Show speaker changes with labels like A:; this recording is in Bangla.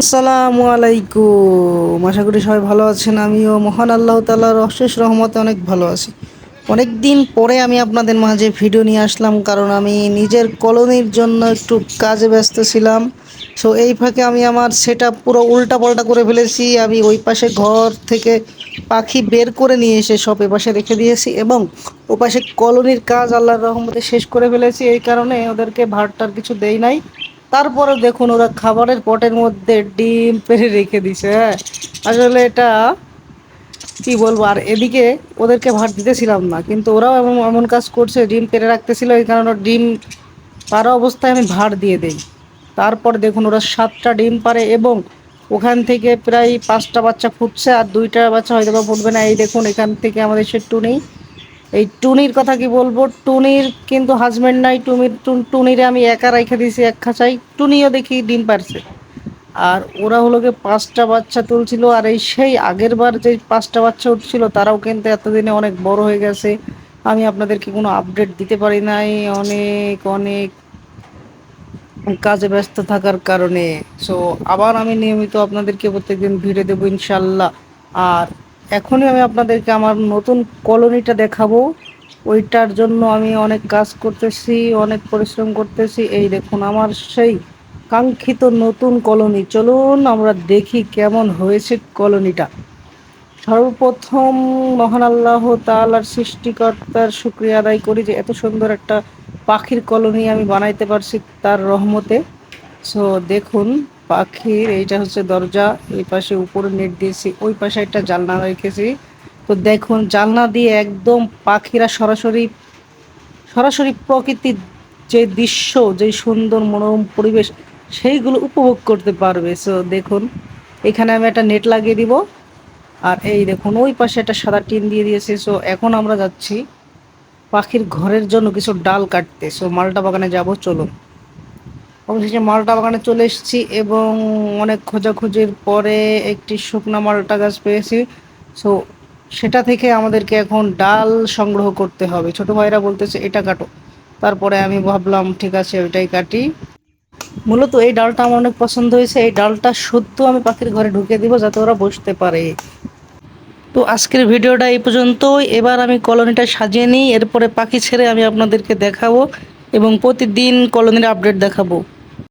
A: আসসালামু আলাইকুম। আশা করি সবাই ভালো আছেন। আমিও মহান আল্লাহ তাআলার অশেষ রহমতে অনেক ভালো আছি। অনেক দিন পরে আমি আপনাদের মাঝে ভিডিও নিয়ে আসলাম, কারণ আমি নিজের কলোনির জন্য একটু কাজে ব্যস্ত ছিলাম। সো এই ফাঁকে আমি আমার সেটআপ পুরো উল্টা পাল্টা করে ফেলেছি। আমি ওই পাশে ঘর থেকে পাখি বের করে নিয়ে এসে সব এপাশে রেখে দিয়েছি, এবং ওপাশে কলোনির কাজ আল্লাহর রহমতে শেষ করে ফেলেছি। এই কারণে ওদেরকে ভাতটার কিছু দেই নাই। তারপরে দেখুন ওরা খাবারের পটের মধ্যে ডিম পেড়ে রেখে দিছে। হ্যাঁ, আসলে এটা কি বলবো। আর এদিকে ওদেরকে ভাত দিতেছিলাম না, কিন্তু ওরাও এমন এমন কাজ করছে, ডিম পেড়ে রাখতেছিল। এই কারণে ডিম পাড়া অবস্থায় আমি ভাত দিয়ে দেই। তারপর দেখুন ওরা 7টা ডিম পারে, এবং ওখান থেকে প্রায় 5টা বাচ্চা ফুটছে, আর 2টা বাচ্চা হয়তো বা ফুটবে না। এই দেখুন এখান থেকে আমাদের সে টুনি, এই টুনির কথা কি বলবো। টুনির কিন্তু হাজবেন্ড নাই। টুনিরে আমি একা রেখে দিয়েছি এক খাঁচায়। টুনিও দেখি ডিম পারছে। আর ওরা হলো গিয়ে 5টা বাচ্চা তুলছিল, আর এই সেই আগের বার যে 5টা বাচ্চা উঠছিল তারাও কিন্তু এতদিনে অনেক বড় হয়ে গেছে। আমি আপনাদেরকে কোনো আপডেট দিতে পারি নাই, অনেক অনেক কাজে ব্যস্ত থাকার কারণে। সো আবার আমি নিয়মিত আপনাদেরকে প্রত্যেকদিন ভিডিও দেবো ইনশাল্লাহ। আর এখনই আমি আপনাদেরকে আমার নতুন কলোনিটা দেখাবো। ওইটার জন্য আমি অনেক কাজ করতেছি, অনেক পরিশ্রম করতেছি। এই দেখুন আমার সেই কাঙ্ক্ষিত নতুন কলোনি। চলুন আমরা দেখি কেমন হয়েছে কলোনিটা। সর্বপ্রথম মহান আল্লাহ তাআলার সৃষ্টিকর্তার শুকরিয়া আদায় করি যে এত সুন্দর একটা পাখির কলোনি আমি বানাইতে পারছি তার রহমতে। সো দেখুন পাখির এইটা হচ্ছে দরজা, এই পাশে উপরে নেট দিয়েছি, ওই পাশে একটা জানলা রেখেছি। তো দেখুন জানলা দিয়ে একদম পাখিরা সরাসরি সরাসরি প্রকৃতির যে দৃশ্য, যে সুন্দর মনোরম পরিবেশ, সেইগুলো উপভোগ করতে পারবে। সো দেখুন এখানে আমি একটা নেট লাগিয়ে দিব। আর এই দেখুন ওই পাশে একটা সাদা টিন দিয়ে দিয়েছে। সো এখন আমরা যাচ্ছি পাখির ঘরের জন্য কিছু ডাল কাটতে। সো মালটা বাগানে যাব, চলুন। অবশেষে মালটা বাগানে চলে এসেছি, এবং অনেক খোঁজাখুঁজির পরে একটি শুকনা মালটা গাছ পেয়েছি। সো সেটা থেকে আমাদেরকে এখন ডাল সংগ্রহ করতে হবে। ছোট ভাইরা বলতেছে এটা কাটো। তারপরে আমি ভাবলাম ঠিক আছে ওইটাই কাটি। মূলত এই ডালটা আমার অনেক পছন্দ হয়েছে। এই ডালটা শুদ্ধ আমি পাখির ঘরে ঢুকে দিব যাতে ওরা বসতে পারে। তো আজকের ভিডিওটা এই পর্যন্তই। এবার আমি কলোনিটা সাজিয়ে নিই, এরপরে পাখি ছেড়ে আমি আপনাদেরকে দেখাবো এবং প্রতিদিন কলোনির আপডেট দেখাবো।